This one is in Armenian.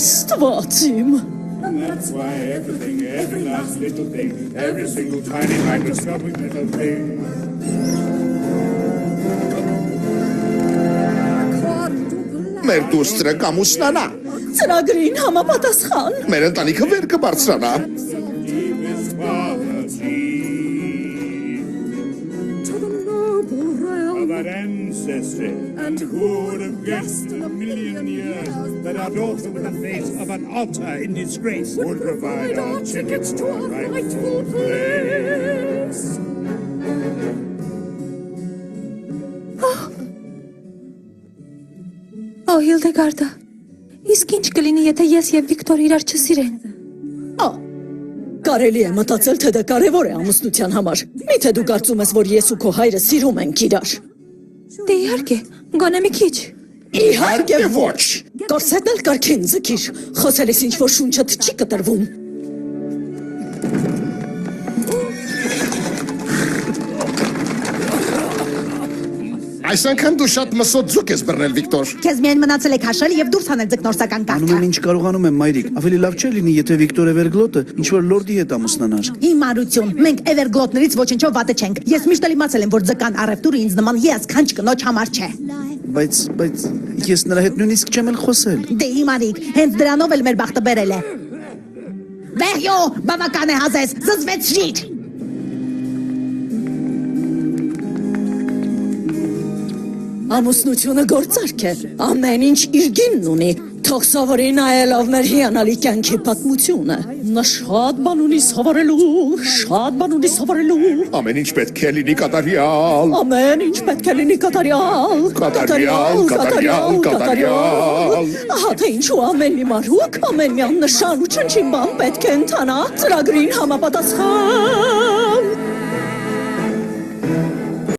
Stvatim. And that's why everything, every last little thing, every single tiny microscopic little thing. Մեր դուստրը կամուսնանա։ Ծրագրին համապատասխան։ Մեր ընտանիքը վեր կբարձրանա։ Deepest poverty of our ancestry. And who would have guessed in a million years that our daughter with the face of an otter in disgrace would provide our tickets to our rightful place? Օ, Հիլդեգարդը, իսկ ինչ կլինի, եթե ես և Վիկտոր իրար չսիրեն։ Կարելի է մտածել, թե դա կարևոր է ամուսնության համար։ Միթե դու կարծում ես, որ ես ու քո հայրը սիրում ենք իրար։ Դե իհարկե, գոնե մի քիչ։ Իհարկե ոչ։ Կորսետն էլ կարգին ձգիր։ Խոսել ես ինչ-որ շունչդ չի կտրվում։ Այս անգամ դու շատ մսոտ ձուկ ես բռնել, Վիկտոր։ Քեզ միայն մնացել է քաշել եւ դուրս հանել ձկնորսական Անում կարգը։ եմ ինչ կարողանում եմ, մայրիկ։ Ավելի լավ չէ լինի, եթե Վիկտորը Վերգլոտը ինչ-որ լորդի հետ ամուսնանար։ Հիմարություն։ Մենք Էվերգլոտներից ոչնչով վատը չենք։ Ես միշտ էլ իմացել եմ, որ ձկան առևտուրը ինձ նման հիասքանչ կնոջ համար չէ։ Բայց ես նրա հետ նույնիսկ չեմ էլ խոսել։ Դե հիմարիկ, հենց դրանով էլ մեր բախտը բերել է։ Վեհյո, բավական է հազես, զզվեցրիր։ Ամուսնությունը գործարք է, ամեն ինչ իր գինն ունի, թող սովորի նայելով մեր հիանալի կյանքի պատմությունը։ Նա շատ բան ունի սովորելու։ Ամեն ինչ պետք է լինի կատարյալ։ Ամեն ինչ պետք է լինի կատարյալ։ Ահա թե ինչու ամեն մի մարուկ, ամեն մի աննշան ու չնչին բան պետք է ընթանա ծրագրին համապատասխան։